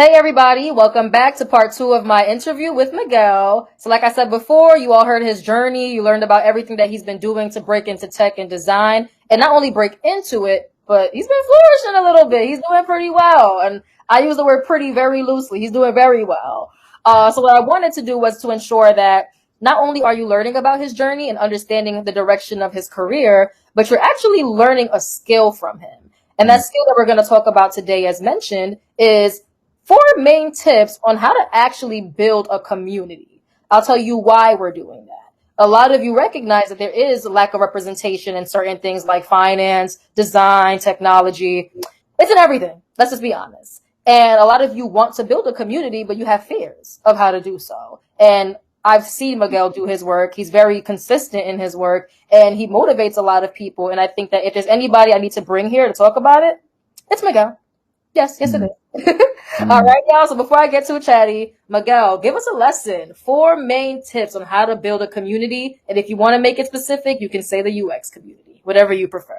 Hey everybody, welcome back to part 2 of my interview with Miguel. So like I said before, you all heard his journey, you learned about everything that he's been doing to break into tech and design, and not only break into it, but he's been flourishing a little bit. He's doing pretty well, and I use the word pretty very loosely. He's doing very well. So what I wanted to do was to ensure that not only are you learning about his journey and understanding the direction of his career, but you're actually learning a skill from him. And that skill that we're going to talk about today, as mentioned, is 4 main tips on how to actually build a community. I'll tell you why we're doing that. A lot of you recognize that there is a lack of representation in certain things like finance, design, technology. It's in everything. Let's just be honest. And a lot of you want to build a community, but you have fears of how to do so. And I've seen Miguel do his work. He's very consistent in his work, and he motivates a lot of people. And I think that if there's anybody I need to bring here to talk about it, it's Miguel. Yes, it is. All right, y'all. So before I get too chatty, Miguel, give us a lesson. 4 main tips on how to build a community. And if you want to make it specific, you can say the UX community, whatever you prefer.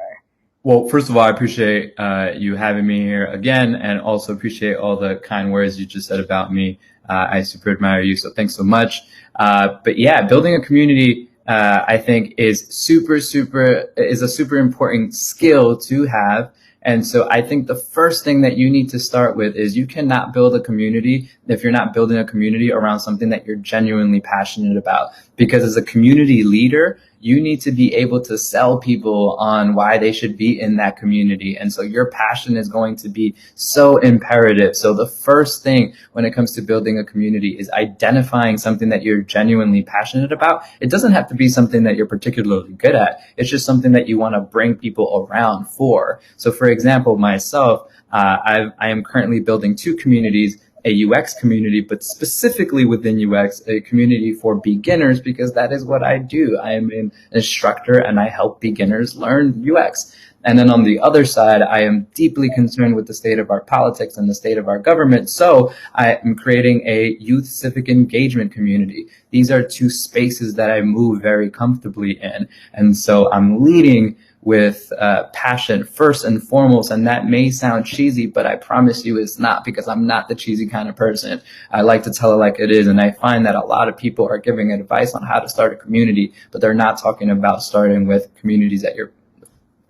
Well, first of all, I appreciate you having me here again, and also appreciate all the kind words you just said about me. I super admire you, so thanks so much. But yeah, building a community, I think is a super important skill to have. And so I think the first thing that you need to start with is you cannot build a community if you're not building a community around something that you're genuinely passionate about. Because as a community leader, you need to be able to sell people on why they should be in that community. And so your passion is going to be so imperative. So the first thing when it comes to building a community is identifying something that you're genuinely passionate about. It doesn't have to be something that you're particularly good at. It's just something that you want to bring people around for. So for example, myself, I am currently building 2 communities, a UX community, but specifically within UX, a community for beginners, because that is what I do. I am an instructor and I help beginners learn UX. And then on the other side, I am deeply concerned with the state of our politics and the state of our government. So I am creating a youth civic engagement community. These are 2 spaces that I move very comfortably in. And so I'm leading with passion first and foremost, and that may sound cheesy, but I promise you it's not, because I'm not the cheesy kind of person. I like to tell it like it is, and I find that a lot of people are giving advice on how to start a community, but they're not talking about starting with communities that you're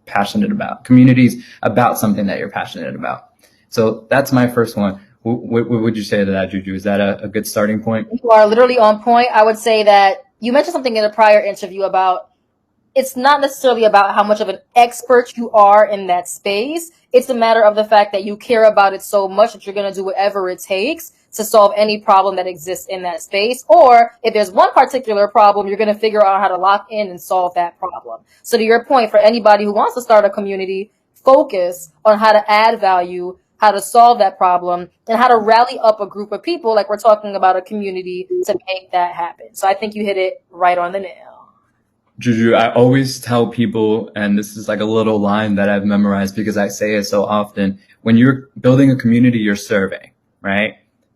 passionate about, communities about something that you're passionate about. So that's my first one. What would you say to that, Juju? Is that a good starting point? You are literally on point. I would say that you mentioned something in a prior interview about it's not necessarily about how much of an expert you are in that space. It's a matter of the fact that you care about it so much that you're going to do whatever it takes to solve any problem that exists in that space. Or if there's one particular problem, you're going to figure out how to lock in and solve that problem. So to your point, for anybody who wants to start a community, focus on how to add value, how to solve that problem, and how to rally up a group of people, like we're talking about a community, to make that happen. So I think you hit it right on the nail. Juju, I always tell people, and this is like a little line that I've memorized because I say it so often, when you're building a community, you're serving, right?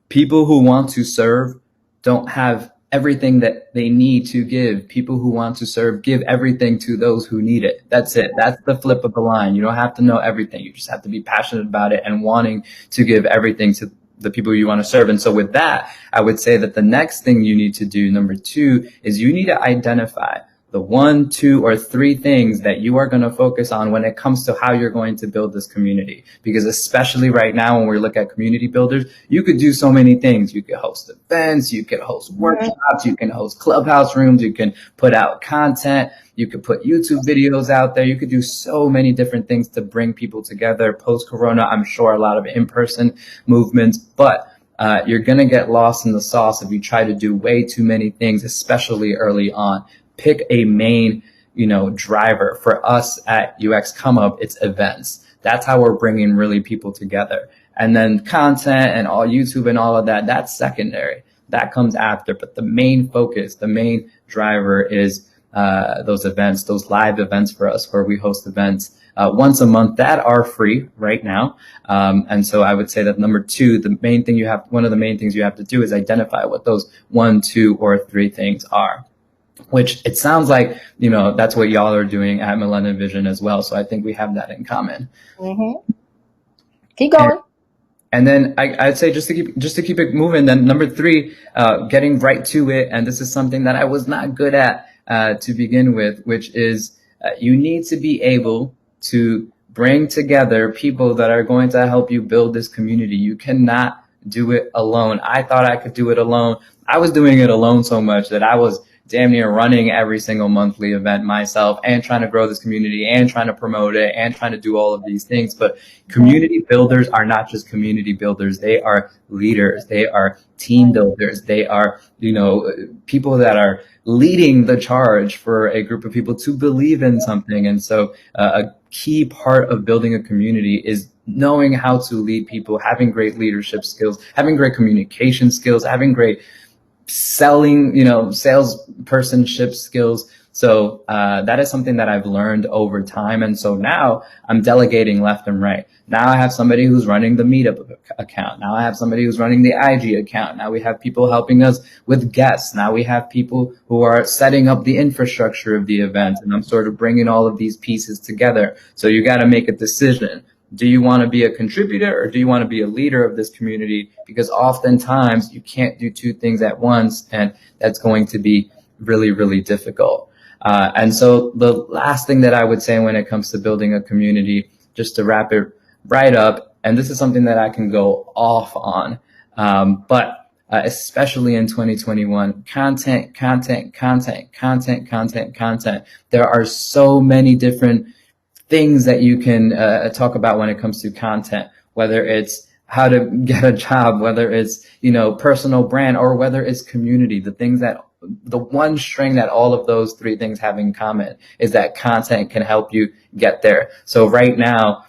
People who want to serve don't have everything that they need to give. People who want to serve give everything to those who need it. That's it. That's the flip of the line. You don't have to know everything. You just have to be passionate about it and wanting to give everything to the people you want to serve. And so with that, I would say that the next thing you need to do, number 2, is you need to identify the 1, 2, or 3 things that you are going to focus on when it comes to how you're going to build this community. Because especially right now, when we look at community builders, you could do so many things. You could host events, you could host workshops, you can host clubhouse rooms, you can put out content, you could put YouTube videos out there. You could do so many different things to bring people together. Post-corona, I'm sure a lot of in-person movements, but you're going to get lost in the sauce if you try to do way too many things, especially early on. Pick a main, driver. For us at UX Come Up, it's events. That's how we're bringing really people together. And then content and all YouTube and all of that, that's secondary. That comes after. But the main focus, the main driver is those events, those live events for us where we host events once a month that are free right now. And so I would say that number 2, one of the main things you have to do is identify what those 1, 2, or 3 things are. Which it sounds like, that's what y'all are doing at Millennium Vision as well. So I think we have that in common. Mm-hmm. Keep going. And then I'd say just to keep it moving. Then number three, getting right to it. And this is something that I was not good at to begin with, which is you need to be able to bring together people that are going to help you build this community. You cannot do it alone. I thought I could do it alone. I was doing it alone so much that I was damn near running every single monthly event myself and trying to grow this community and trying to promote it and trying to do all of these things. But community builders are not just community builders. They are leaders. They are team builders. They are, people that are leading the charge for a group of people to believe in something. And so a key part of building a community is knowing how to lead people, having great leadership skills, having great communication skills, having great selling, salespersonship skills. So that is something that I've learned over time. And so now I'm delegating left and right. Now I have somebody who's running the Meetup account. Now I have somebody who's running the IG account. Now we have people helping us with guests. Now we have people who are setting up the infrastructure of the event. And I'm sort of bringing all of these pieces together. So you got to make a decision. Do you want to be a contributor or do you want to be a leader of this community? Because oftentimes you can't do two things at once, and that's going to be really, really difficult. And so the last thing that I would say when it comes to building a community, just to wrap it right up, and this is something that I can go off on, but especially in 2021, content. There are so many different things that you can talk about when it comes to content, whether it's how to get a job, whether it's, personal brand, or whether it's community. The one string that all of those three things have in common is that content can help you get there. So right now,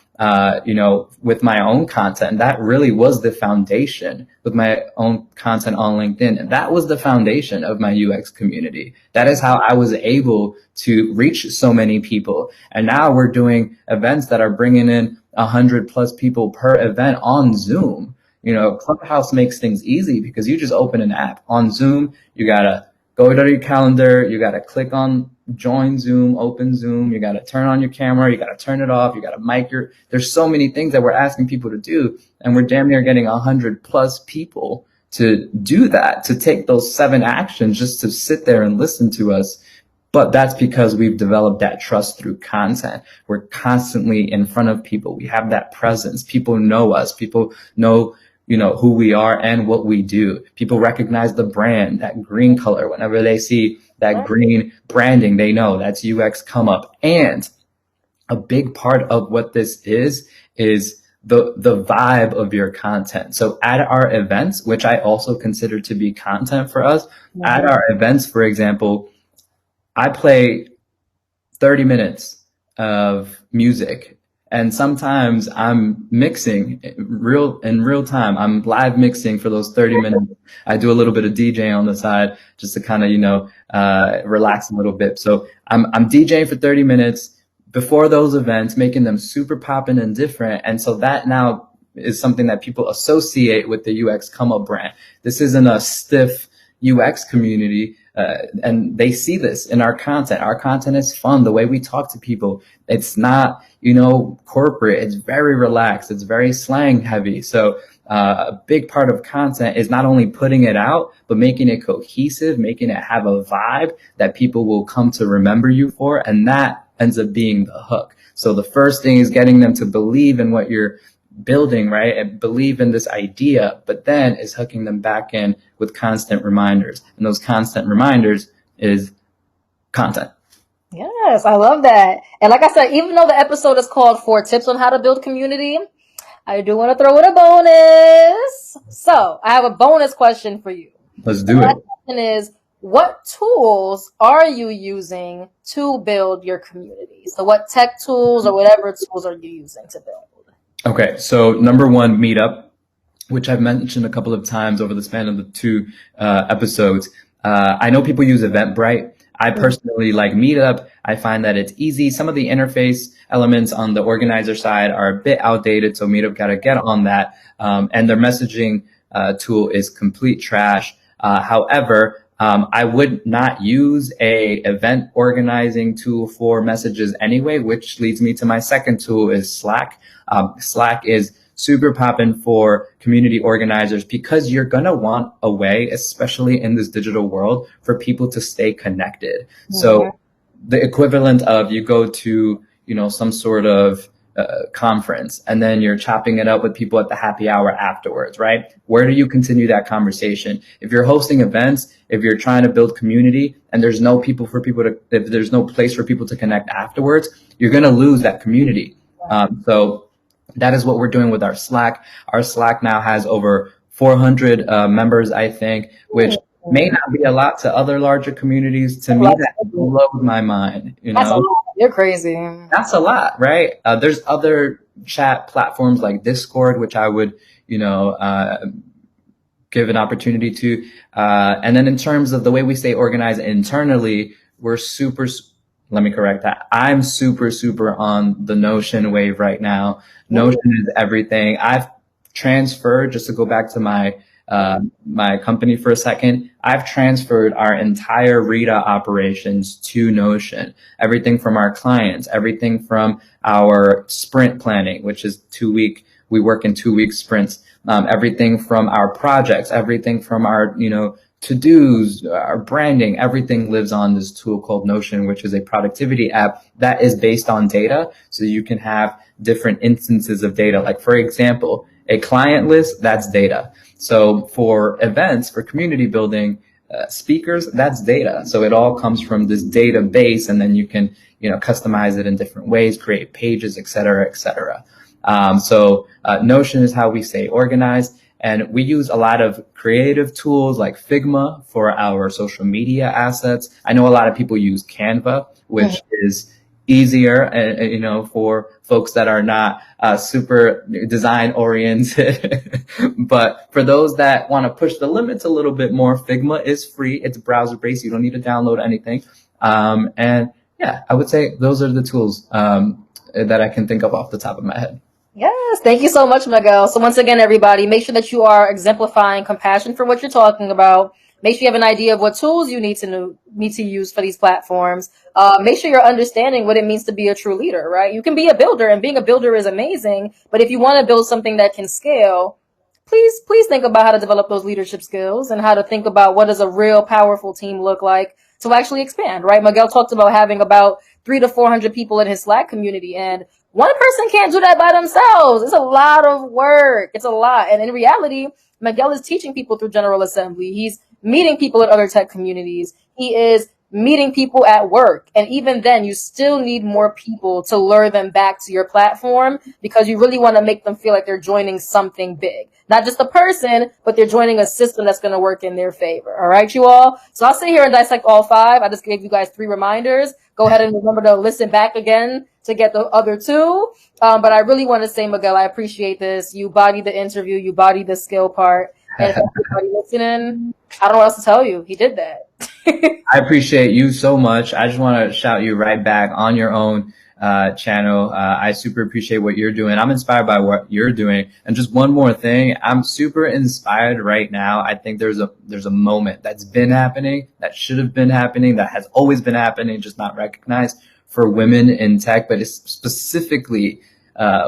with my own content, that really was the foundation with my own content on LinkedIn. And that was the foundation of my UX community. That is how I was able to reach so many people. And now we're doing events that are bringing in 100+ people per event on Zoom. Clubhouse makes things easy because you just open an app. On Zoom, you gotta go to your calendar, you gotta click on join Zoom, open Zoom, you gotta turn on your camera, you gotta turn it off, you gotta mic there's so many things that we're asking people to do, and we're damn near getting 100+ people to do that, to take those 7 actions just to sit there and listen to us. But that's because we've developed that trust through content. We're constantly in front of people. We have that presence. People know us. People know who we are and what we do. People recognize the brand, that green color. Whenever they see that green branding, they know that's UX Come Up. And a big part of what this is the vibe of your content. So at our events, which I also consider to be content for us, at our events, for example, I play 30 minutes of music. And sometimes I'm mixing in real time. I'm live mixing for those 30 minutes. I do a little bit of DJ on the side just to kind of, relax a little bit. So I'm DJing for 30 minutes before those events, making them super poppin' and different. And so that now is something that people associate with the UX Come Up brand. This isn't a stiff UX community. And they see this in our content. Our content is fun. The way we talk to people, it's not, corporate. It's very relaxed. It's very slang heavy. So a big part of content is not only putting it out, but making it cohesive, making it have a vibe that people will come to remember you for. And that ends up being the hook. So the first thing is getting them to believe in what you're building, right? And believe in this idea, but then is hooking them back in with constant reminders. And those constant reminders is content. Yes, I love that. And like I said, even though the episode is called 4 Tips on How to Build Community, I do want to throw in a bonus. So I have a bonus question for you. Let's do it. The question is, what tools are you using to build your community? So what tech tools or whatever tools are you using to build? Okay, so number one, Meetup, which I've mentioned a couple of times over the span of the 2 episodes. I know people use Eventbrite. I personally like Meetup. I find that it's easy. Some of the interface elements on the organizer side are a bit outdated, so Meetup got to get on that. And their messaging tool is complete trash. However, I would not use a event organizing tool for messages anyway, which leads me to my second tool is Slack. Slack is super popping for community organizers because you're going to want a way, especially in this digital world, for people to stay connected. So the equivalent of you go to, some sort of conference and then you're chopping it up with people at the happy hour afterwards, right? Where do you continue that conversation? If you're hosting events, if you're trying to build community and there's no if there's no place for people to connect afterwards, you're going to lose that community. So that is what we're doing with our Slack. Our Slack now has over 400 members, I think, which may not be a lot to other larger communities. To me, that blows my mind. That's a lot. You're crazy. That's a lot, right? There's other chat platforms like Discord, which I would, give an opportunity to. And then in terms of the way we stay organized internally, we're let me correct that. I'm super on the Notion wave right now. Notion is everything. I've transferred, just to go back to my company for a second, I've transferred our entire Rita operations to Notion. Everything from our clients, everything from our sprint planning, which is we work in 2-week sprints, everything from our projects, everything from our, to-dos, our branding, everything lives on this tool called Notion, which is a productivity app that is based on data. So you can have different instances of data. Like, for example, a client list, that's data. So for events, for community building, speakers, that's data. So it all comes from this database, and then you can, customize it in different ways, create pages, et cetera, et cetera. So Notion is how we stay organized. And we use a lot of creative tools like Figma for our social media assets. I know a lot of people use Canva, which is easier, for folks that are not super design oriented. But for those that want to push the limits a little bit more, Figma is free. It's browser based. You don't need to download anything. And yeah, I would say those are the tools that I can think of off the top of my head. Yes, thank you so much, Miguel. So once again, everybody, make sure that you are exemplifying compassion for what you're talking about. Make sure you have an idea of what tools you need to use for these platforms. Make sure you're understanding what it means to be a true leader, right? You can be a builder, and being a builder is amazing. But if you want to build something that can scale, please think about how to develop those leadership skills and how to think about what does a real powerful team look like to actually expand, right? Miguel talked about having about 300 to 400 people in his Slack community, and one person can't do that by themselves. It's a lot of work. It's a lot. And in reality, Miguel is teaching people through General Assembly. He's meeting people in other tech communities. He is meeting people at work. And even then, you still need more people to lure them back to your platform, because you really want to make them feel like they're joining something big. Not just a person, but they're joining a system that's going to work in their favor. All right, you all? So I'll sit here and dissect all 5. I just gave you guys 3 reminders. Go ahead and remember to listen back again to get the other 2. But I really want to say, Miguel, I appreciate this. You bodied the interview. You bodied the skill part. And if everybody listening, I don't know what else to tell you. He did that. I appreciate you so much. I just want to shout you right back on your own channel. I super appreciate what you're doing. I'm inspired by what you're doing. And just one more thing, I'm super inspired right now. I think there's a moment that's been happening, that should have been happening, that has always been happening, just not recognized, for women in tech, but it's specifically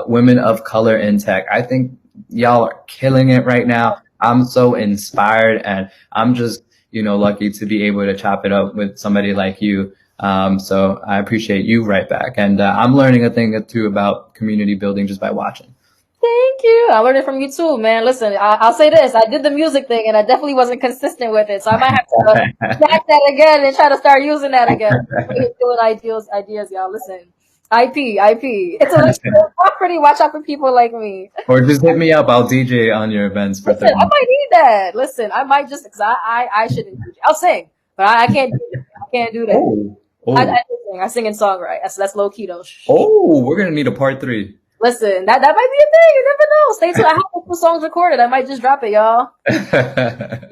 women of color in tech. I think y'all are killing it right now. I'm so inspired, and I'm just, lucky to be able to chop it up with somebody like you. So I appreciate you right back. And I'm learning a thing or two about community building just by watching. Thank you. I learned it from you too, man. Listen, I'll say this. I did the music thing and I definitely wasn't consistent with it. So I might have to snatch that again and try to start using that again. Doing ideas, y'all. Listen. IP. It's a property. Watch out for people like me. Or just hit me up. I'll DJ on your events for 30 minutes. I might need that. Listen, I might just, because I shouldn't DJ. I'll sing, but I can't do that. I can't do that. Oh. I sing and songwrite. That's low key though. Oh, we're going to need a part 3. Listen, that might be a thing. You never know. Stay tuned. I have a couple songs recorded. I might just drop it, y'all. You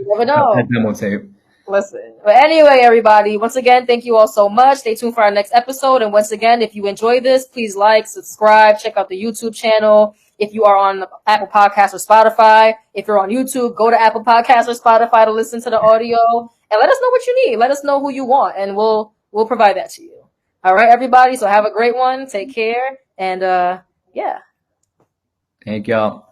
never know. That demo tape. Listen. But anyway, everybody, once again, thank you all so much. Stay tuned for our next episode. And once again, if you enjoy this, please like, subscribe, check out the YouTube channel. If you are on Apple Podcasts or Spotify, if you're on YouTube, go to Apple Podcasts or Spotify to listen to the audio. And let us know what you need. Let us know who you want, and we'll provide that to you. All right, everybody. So have a great one. Take care. And yeah. Thank y'all.